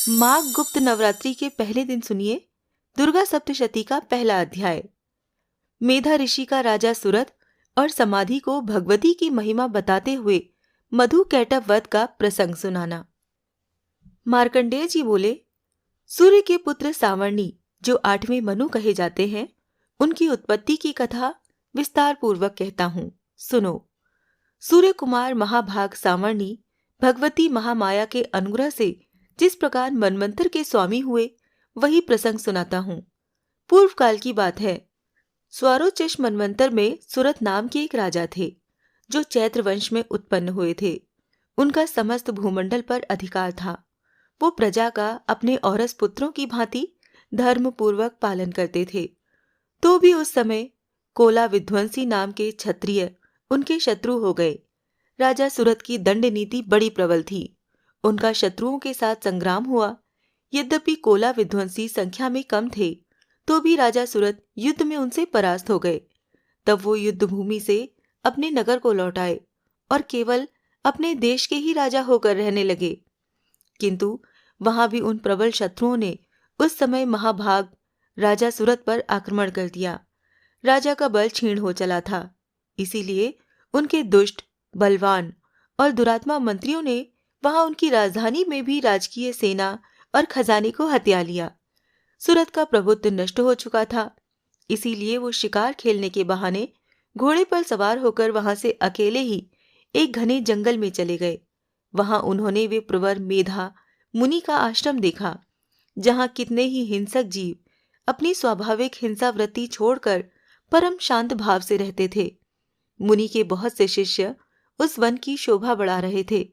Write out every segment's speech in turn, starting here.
माघ गुप्त नवरात्रि के पहले दिन सुनिए दुर्गा सप्तशती का पहला अध्याय। मेधा ऋषि का राजा सुरथ और समाधि को भगवती की महिमा बताते हुए मधु कैटभ वध का प्रसंग सुनाना। मार्कंडेय जी बोले, सूर्य के पुत्र सावर्णी जो 8वें मनु कहे जाते हैं, उनकी उत्पत्ति की कथा विस्तार पूर्वक कहता हूँ, सुनो। सूर्य कुमार महाभाग सावर्णी भगवती महामाया के अनुग्रह से जिस प्रकार मनवंतर के स्वामी हुए, वही प्रसंग सुनाता हूँ। पूर्व काल की बात है। स्वारोचिष मनवंतर में सुरथ नाम के एक राजा थे, जो चैत्र वंश में उत्पन्न हुए थे। उनका समस्त भूमंडल पर अधिकार था। वो प्रजा का अपने औरस पुत्रों की भांति धर्म पूर्वक पालन करते थे। तो भी उस समय कोला विध्वंसी नाम के क्षत्रिय उनके शत्रु हो गए। राजा सुरथ की दंड नीति बड़ी प्रबल थी। उनका शत्रुओं के साथ संग्राम हुआ। यद्यपि कोला विध्वंसी संख्या में कम थे, तो भी राजा सुरथ युद्ध में उनसे परास्त हो गए। तब वो युद्ध भूमि से अपने नगर को लौट आए और केवल अपने देश के ही राजा होकर रहने लगे। किंतु वहां भी उन प्रबल शत्रुओं ने उस समय महाभाग राजा सुरथ पर आक्रमण कर दिया। राजा का बल क्षीण हो चला था। इसीलिए उनके दुष्ट, बलवान और दुरात्मा मंत्रियों ने वहां उनकी राजधानी में भी राजकीय सेना और खजाने को हत्या लिया। सुरथ का प्रभुत्व नष्ट हो चुका था। इसीलिए वो शिकार खेलने के बहाने घोड़े पर सवार होकर वहां से अकेले ही एक घने जंगल में चले गए। वहां उन्होंने वे प्रवर मेधा मुनि का आश्रम देखा, जहां कितने ही हिंसक जीव अपनी स्वाभाविक हिंसावृत्ति छोड़कर परम शांत भाव से रहते थे। मुनि के बहुत से शिष्य उस वन की शोभा बढ़ा रहे थे।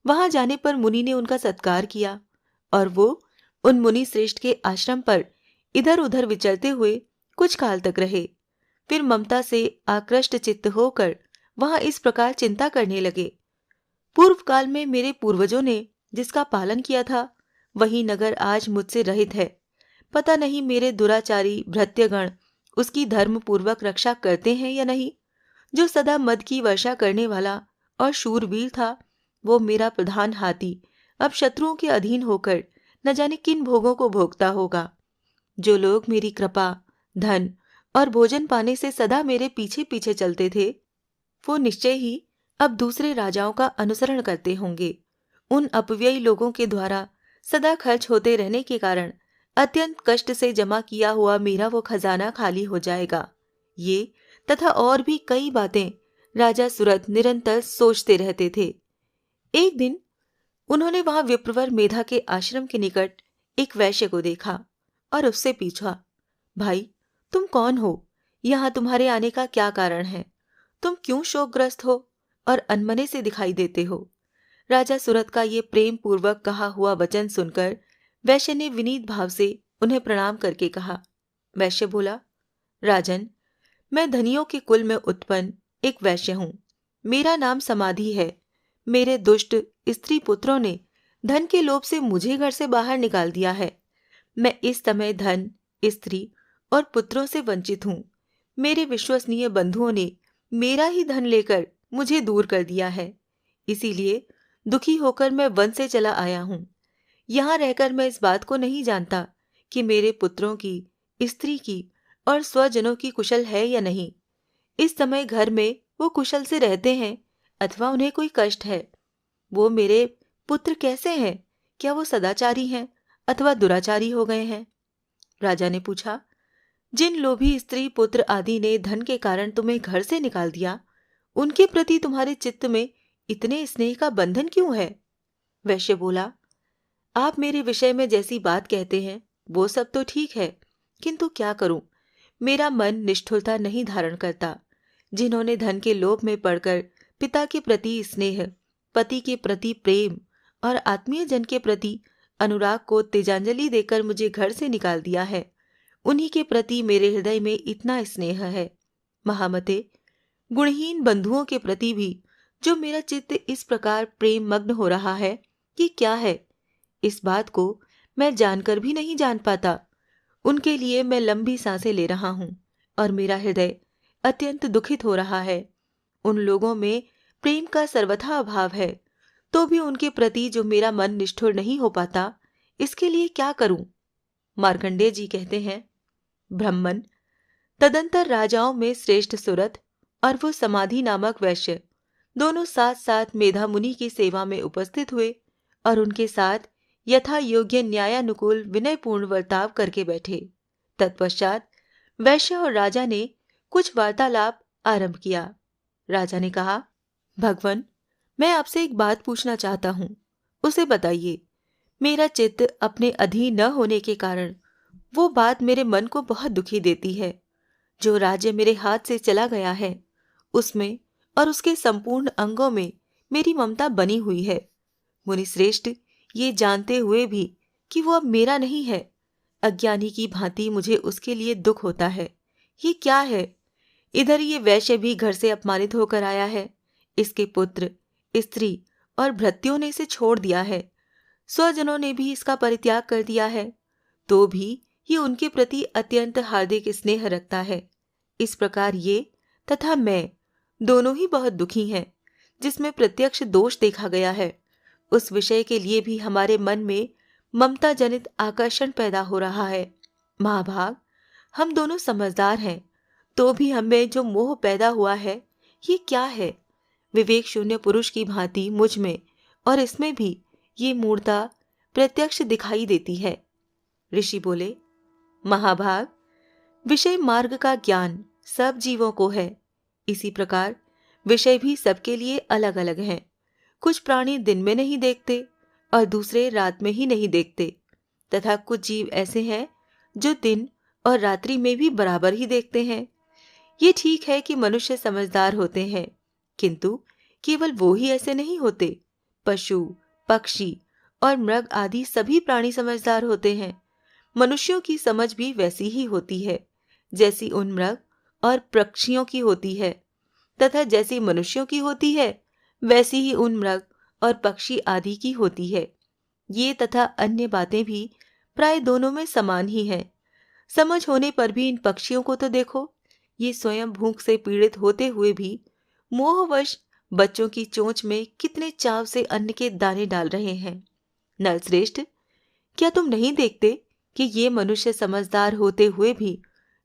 वहां जाने पर मुनि ने उनका सत्कार किया और वो उन मुनि श्रेष्ठ के आश्रम पर इधर उधर विचरते हुए कुछ काल तक रहे। फिर ममता से आकृष्ट चित्त होकर वहां इस प्रकार चिंता करने लगे, पूर्व काल में मेरे पूर्वजों ने जिसका पालन किया था, वही नगर आज मुझसे रहित है। पता नहीं मेरे दुराचारी भृत्यगण उसकी धर्म पूर्वक रक्षा करते हैं या नहीं। जो सदा मद की वर्षा करने वाला और शूरवीर था, वो मेरा प्रधान हाथी अब शत्रुओं के अधीन होकर न जाने किन भोगों को भोगता होगा। जो लोग मेरी कृपा, धन और भोजन पाने से सदा मेरे पीछे पीछे चलते थे, वो निश्चय ही अब दूसरे राजाओं का अनुसरण करते होंगे। उन अपव्ययी लोगों के द्वारा सदा खर्च होते रहने के कारण अत्यंत कष्ट से जमा किया हुआ मेरा वो खजाना खाली हो जाएगा। ये तथा और भी कई बातें राजा सुरथ निरंतर सोचते रहते थे। एक दिन उन्होंने वहां विप्रवर मेधा के आश्रम के निकट एक वैश्य को देखा और उससे पूछा, भाई, तुम कौन हो? यहाँ तुम्हारे आने का क्या कारण है? तुम क्यों शोकग्रस्त हो और अनमने से दिखाई देते हो? राजा सुरथ का ये प्रेम पूर्वक कहा हुआ वचन सुनकर वैश्य ने विनीत भाव से उन्हें प्रणाम करके कहा। वैश्य बोला, राजन, मैं धनियों के कुल में उत्पन्न एक वैश्य हूं। मेरा नाम समाधि है। मेरे दुष्ट स्त्री पुत्रों ने धन के लोभ से मुझे घर से बाहर निकाल दिया है। मैं इस समय धन, स्त्री और पुत्रों से वंचित हूं। मेरे विश्वसनीय बंधुओं ने मेरा ही धन लेकर मुझे दूर कर दिया है। इसीलिए दुखी होकर मैं वन से चला आया हूं। यहां रहकर मैं इस बात को नहीं जानता कि मेरे पुत्रों की, स्त्री की और स्वजनों की कुशल है या नहीं। इस समय घर में वो कुशल से रहते हैं अथवा उन्हें कोई कष्ट है। वो मेरे पुत्र कैसे हैं? क्या वो सदाचारी हैं अथवा दुराचारी हो गए हैं? राजा ने पूछा, जिन लोभी स्त्री पुत्र आदि ने धन के कारण तुम्हें घर से निकाल दिया, उनके प्रति तुम्हारे चित्त में इतने स्नेह का बंधन क्यों है? वैश्य बोला, आप मेरे विषय में जैसी बात कहते हैं वो सब तो ठीक है, किंतु क्या करूं, मेरा मन निष्ठुरता नहीं धारण करता। जिन्होंने धन के लोभ में पड़कर पिता के प्रति स्नेह, पति के प्रति प्रेम और आत्मीय जन के प्रति अनुराग को तेजांजलि देकर मुझे घर से निकाल दिया है, उन्हीं के प्रति मेरे हृदय में इतना स्नेह है। महामते, गुणहीन बंधुओं के प्रति भी जो मेरा चित्त इस प्रकार प्रेम मग्न हो रहा है कि क्या है, इस बात को मैं जानकर भी नहीं जान पाता। उनके लिए मैं लंबी सांसें ले रहा हूं और मेरा हृदय अत्यंत दुखित हो रहा है। उन लोगों में प्रेम का सर्वथा अभाव है, तो भी उनके प्रति जो मेरा मन निष्ठुर नहीं हो पाता, इसके लिए क्या करूं? मार्कंडेय जी कहते हैं, ब्रह्मन, तदंतर राजाओं में श्रेष्ठ सुरथ और वो समाधि नामक वैश्य दोनों साथ साथ मेधा मुनि की सेवा में उपस्थित हुए और उनके साथ यथा योग्य न्यायानुकूल विनयपूर्ण वर्ताव करके बैठे। तत्पश्चात वैश्य और राजा ने कुछ वार्तालाप आरंभ किया। राजा ने कहा, भगवन, मैं आपसे एक बात पूछना चाहता हूँ, उसे बताइए। मेरा चित्त अपने अधीन न होने के कारण वो बात मेरे मन को बहुत दुखी देती है। जो राज्य मेरे हाथ से चला गया है उसमें और उसके संपूर्ण अंगों में मेरी ममता बनी हुई है। मुनि श्रेष्ठ, ये जानते हुए भी कि वो अब मेरा नहीं है, अज्ञानी की भांति मुझे उसके लिए दुख होता है। ये क्या है? इधर ये वैश्य भी घर से अपमानित होकर आया है। इसके पुत्र, स्त्री और भृत्यों ने इसे छोड़ दिया है। स्वजनों ने भी इसका परित्याग कर दिया है, तो भी ये उनके प्रति अत्यंत हार्दिक स्नेह रखता है। इस प्रकार ये तथा मैं दोनों ही बहुत दुखी हैं, जिसमें प्रत्यक्ष दोष देखा गया है। उस विषय के लिए भी हमारे मन में ममता जनित आकर्षण पैदा हो रहा है। महाभाग, हम दोनों समझदार हैं, तो भी हमें जो मोह पैदा हुआ है ये क्या है? विवेक शून्य पुरुष की भांति मुझ में और इसमें भी ये मूर्ता प्रत्यक्ष दिखाई देती है। ऋषि बोले, महाभाग, विषय मार्ग का ज्ञान सब जीवों को है। इसी प्रकार विषय भी सबके लिए अलग अलग हैं। कुछ प्राणी दिन में नहीं देखते और दूसरे रात में ही नहीं देखते, तथा कुछ जीव ऐसे हैं जो दिन और रात्रि में भी बराबर ही देखते हैं। ये ठीक है कि मनुष्य समझदार होते हैं, किंतु केवल वो ही ऐसे नहीं होते। पशु, पक्षी और मृग आदि सभी प्राणी समझदार होते हैं। मनुष्यों की समझ भी वैसी ही होती है जैसी उन मृग और पक्षियों की होती है, तथा जैसी मनुष्यों की होती है वैसी ही उन मृग और पक्षी आदि की होती है। ये तथा अन्य बातें भी प्राय दोनों में समान ही हैं। समझ होने पर भी इन पक्षियों को तो देखो, ये स्वयं भूख से पीड़ित होते हुए भी मोहवश बच्चों की चोंच में कितने चाव से अन्न के दाने डाल रहे हैं। नरश्रेष्ठ, क्या तुम नहीं देखते कि ये मनुष्य समझदार होते हुए भी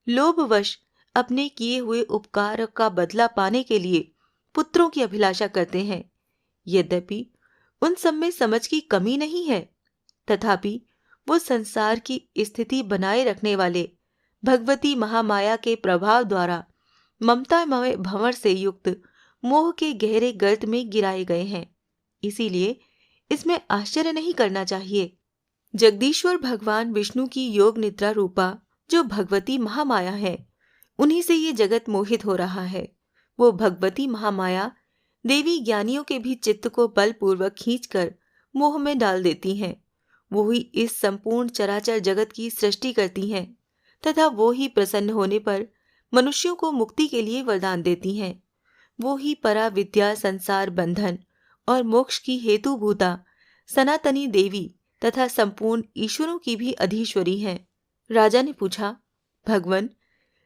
लोभवश अपने किए हुए उपकार का बदला पाने के लिए पुत्रों की अभिलाषा करते हैं? यद्यपि उन सब में समझ की कमी नहीं है, तथापि वो संसार की स्थिति बनाए रखने वाले भगवती महामाया के प्रभाव द्वारा ममतामय भंवर से युक्त मोह के गहरे गर्त में गिराए गए हैं। इसीलिए इसमें आश्चर्य नहीं करना चाहिए। जगदीश्वर भगवान विष्णु की योग निद्रा रूपा जो भगवती महामाया है, उन्हीं से ये जगत मोहित हो रहा है। वो भगवती महामाया देवी ज्ञानियों के भी चित्त को बलपूर्वक खींचकर मोह में डाल देती हैं। वो ही इस संपूर्ण चराचर जगत की सृष्टि करती हैं, तथा वो ही प्रसन्न होने पर मनुष्यों को मुक्ति के लिए वरदान देती हैं। वो ही परा विद्या, संसार बंधन और मोक्ष की हेतुभूता सनातनी देवी तथा संपूर्ण ईश्वरों की भी अधीश्वरी हैं। राजा ने पूछा, भगवन,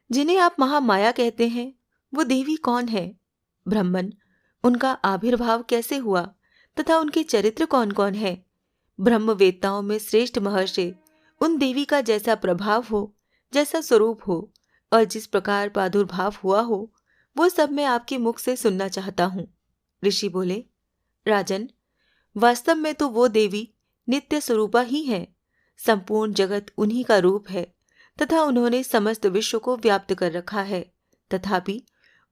जिन्हें आप महामाया कहते हैं वो देवी कौन है? ब्रह्मन, उनका आविर्भाव कैसे हुआ तथा उनके चरित्र कौन कौन है? ब्रह्मवेत्ताओं में श्रेष्ठ महर्षि उन देवी का जैसा प्रभाव हो, जैसा स्वरूप हो और जिस प्रकार प्रादुर्भाव हुआ हो, वो सब मैं आपके मुख से सुनना चाहता हूँ। ऋषि बोले, राजन, वास्तव में तो वो देवी नित्य स्वरूपा ही है। संपूर्ण जगत उन्हीं का रूप है तथा उन्होंने समस्त विश्व को व्याप्त कर रखा है। तथापि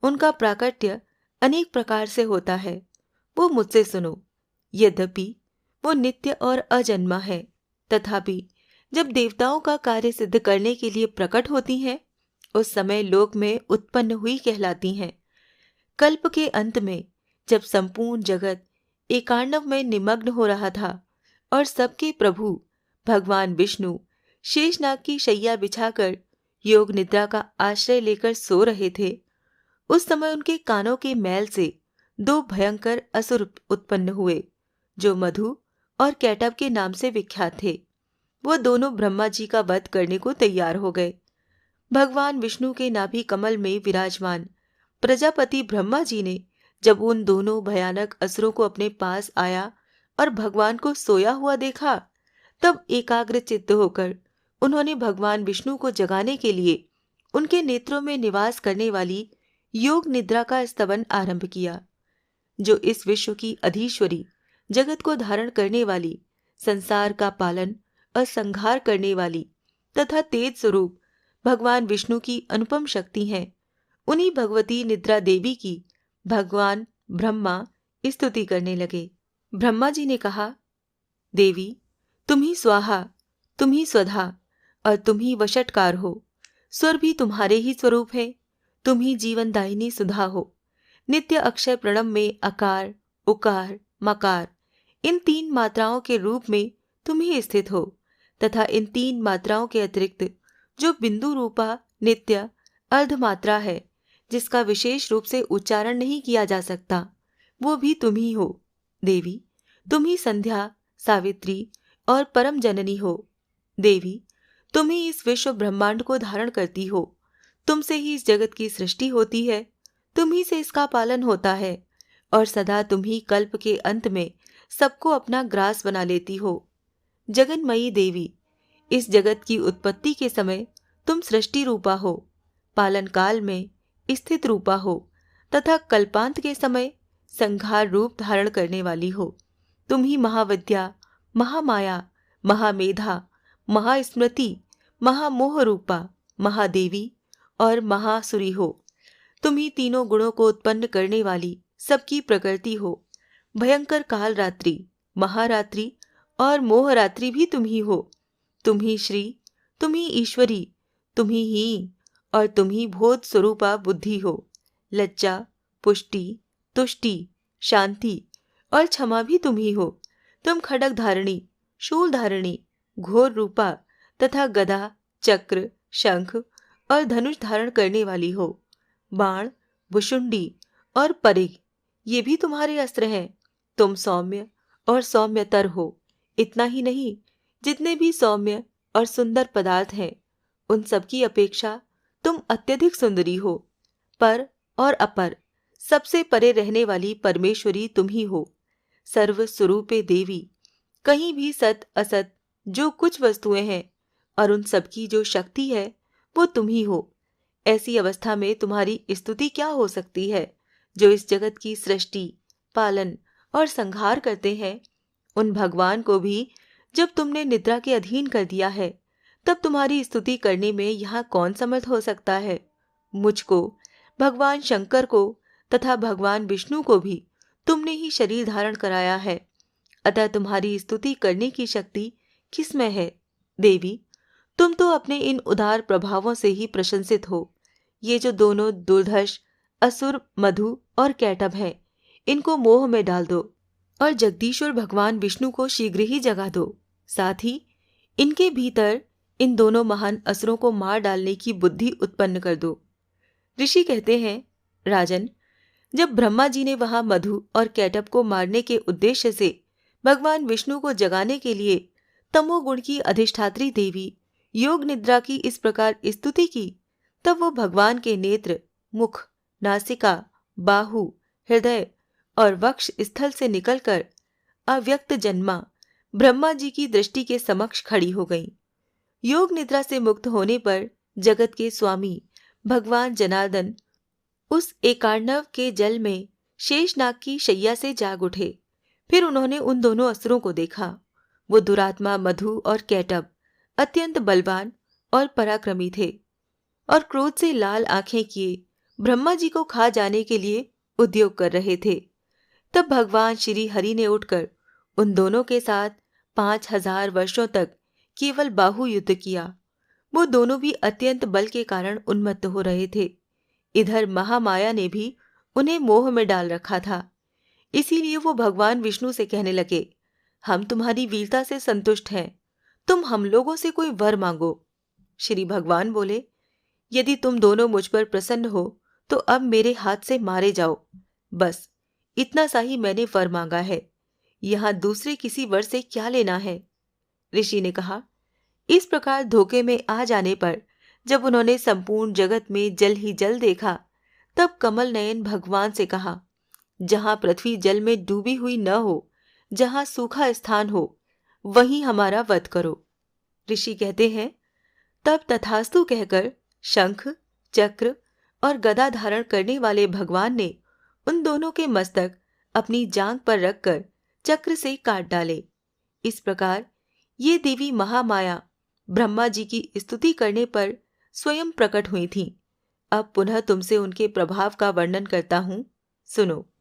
उनका प्राकट्य अनेक प्रकार से होता है। वो मुझसे सुनो। यद्यपि वो नित्य और अजन्मा है, तथापि जब देवताओं का कार्य सिद्ध करने के लिए प्रकट होती हैं, उस समय लोक में उत्पन्न हुई कहलाती हैं। कल्प के अंत में जब संपूर्ण जगत एकांडव में निमग्न हो रहा था और सबके प्रभु भगवान विष्णु शेषनाग की शैया बिछाकर योग निद्रा का आश्रय लेकर सो रहे थे, उस समय उनके कानों के मैल से दो भयंकर असुर उत्पन्न हुए, जो मधु और कैटव के नाम से विख्यात थे। वो दोनों ब्रह्मा जी का वध करने को तैयार हो गए। भगवान विष्णु के नाभि कमल में विराजमान प्रजापति ब्रह्मा जी ने जब उन दोनों भयानक असुरों को अपने पास आया और भगवान को सोया हुआ देखा, तब एकाग्र चित्त होकर उन्होंने भगवान विष्णु को जगाने के लिए उनके नेत्रों में निवास करने वाली योग निद्रा का स्तवन आरंभ किया, जो इस विश्व की अधीश्वरी, जगत को धारण करने वाली, संसार का पालन और संहार करने वाली तथा तेज स्वरूप भगवान विष्णु की अनुपम शक्ति हैं। उन्हीं भगवती निद्रा देवी की भगवान ब्रह्मा स्तुति करने लगे। ब्रह्मा जी ने कहा, देवी, तुम ही स्वाहा, तुम ही स्वधा और तुम ही वशटकार हो। स्वर भी तुम्हारे ही स्वरूप है। तुम ही जीवनदायिनी सुधा हो। नित्य अक्षर प्रणव में अकार, उकार, मकार इन 3 मात्राओं के रूप में तुम ही स्थित हो तथा इन 3 मात्राओं के अतिरिक्त जो बिंदु रूपा नित्य अर्ध मात्रा है, जिसका विशेष रूप से उच्चारण नहीं किया जा सकता, वो भी तुम ही हो। देवी, तुम ही संध्या, सावित्री और परम जननी हो। देवी, तुम ही इस विश्व ब्रह्मांड को धारण करती हो। तुमसे ही इस जगत की सृष्टि होती है, तुम ही से इसका पालन होता है और सदा तुम ही कल्प के अंत में सबको अपना ग्रास बना लेती हो। जगन्मयी देवी, इस जगत की उत्पत्ति के समय तुम सृष्टि रूपा हो, पालन काल में स्थित रूपा हो तथा कल्पांत के समय संहार रूप धारण करने वाली हो। तुम ही महाविद्या, महामाया, महामेधा, महास्मृति, महामोह रूपा, महादेवी और महासुरी हो। तुम ही तीनों गुणों को उत्पन्न करने वाली सबकी प्रकृति हो। भयंकर काल रात्रि, महारात्रि और मोहरात्रि भी तुम ही हो। तुम ही श्री, तुम ही ईश्वरी, तुम ही और तुम ही बोध स्वरूपा बुद्धि हो। लज्जा, पुष्टि, तुष्टि, शांति और क्षमा भी तुम ही हो। तुम खड्ग धारिणी, शूल धारिणी, घोर रूपा तथा गदा, चक्र, शंख और धनुष धारण करने वाली हो। बाण, भुशुंडी और परिघ ये भी तुम्हारे अस्त्र हैं। तुम सौम्य और सौम्यतर हो। इतना ही नहीं, जितने भी सौम्य और सुंदर पदार्थ हैं, उन सबकी अपेक्षा तुम अत्यधिक सुंदरी हो। पर और अपर सबसे परे रहने वाली परमेश्वरी तुम ही हो। सर्व स्वरूपे देवी, कहीं भी सत असत जो कुछ वस्तुएं हैं और उन सबकी जो शक्ति है वो तुम ही हो। ऐसी अवस्था में तुम्हारी स्तुति क्या हो सकती है, जो इस जगत की सृष्टि, पालन और संहार करते हैं। उन भगवान को भी जब तुमने निद्रा के अधीन कर दिया है, तब तुम्हारी स्तुति करने में यहाँ कौन समर्थ हो सकता है। मुझको, भगवान शंकर को तथा भगवान विष्णु को भी तुमने ही शरीर धारण कराया है, अतः तुम्हारी स्तुति करने की शक्ति किसमें है। देवी, तुम तो अपने इन उदार प्रभावों से ही प्रशंसित हो। ये जो दोनों दुर्धर्ष असुर मधु और कैटभ हैं, इनको मोह में डाल दो और जगदीश्वर भगवान विष्णु को शीघ्र ही जगा दो। साथ ही इनके भीतर इन दोनों महान असुरों को मार डालने की बुद्धि उत्पन्न कर दो। ऋषि कहते हैं, राजन, जब ब्रह्मा जी ने वहां मधु और कैटभ को मारने के उद्देश्य से भगवान विष्णु को जगाने के लिए तमोगुण की अधिष्ठात्री देवी योग निद्रा की इस प्रकार स्तुति की, तब वो भगवान के नेत्र, मुख, नासिका, बाहु, हृदय और वक्ष स्थल से निकलकर अव्यक्त जन्मा ब्रह्मा जी की दृष्टि के समक्ष खड़ी हो गई। योग निद्रा से मुक्त होने पर जगत के स्वामी भगवान जनार्दन उस एकार्णव के जल में शेषनाग की शैया से जाग उठे। फिर उन्होंने उन दोनों असुरों को देखा। वो दुरात्मा मधु और कैटभ अत्यंत बलवान और पराक्रमी थे और क्रोध से लाल आंखें किए ब्रह्मा जी को खा जाने के लिए उद्योग कर रहे थे। तब भगवान श्री हरि ने उठकर उन दोनों के साथ 5000 वर्षों तक केवल बाहु युद्ध किया। वो दोनों भी अत्यंत बल के कारण उन्मत्त हो रहे थे। इधर महामाया ने भी उन्हें मोह में डाल रखा था। इसीलिए वो भगवान विष्णु से कहने लगे, हम तुम्हारी वीरता से संतुष्ट हैं, तुम हम लोगों से कोई वर मांगो। श्री भगवान बोले, यदि तुम दोनों मुझ पर प्रसन्न हो तो अब मेरे हाथ से मारे जाओ। बस इतना सा ही मैंने वर मांगा है, यहाँ दूसरे किसी वर से क्या लेना है। ऋषि ने कहा, इस प्रकार धोखे में आ जाने पर जब उन्होंने संपूर्ण जगत में जल ही जल देखा, तब कमल नयन भगवान से कहा, जहां पृथ्वी जल में डूबी हुई न हो, जहां सूखा स्थान हो, वहीं हमारा वध करो। ऋषि कहते हैं, तब तथास्तु कहकर शंख, चक्र और गदा धारण करने वाले भगवान ने उन दोनों के मस्तक अपनी जांघ पर रखकर चक्र से काट डाले। इस प्रकार ये देवी महामाया ब्रह्मा जी की स्तुति करने पर स्वयं प्रकट हुई थीं। अब पुनः तुमसे उनके प्रभाव का वर्णन करता हूं, सुनो।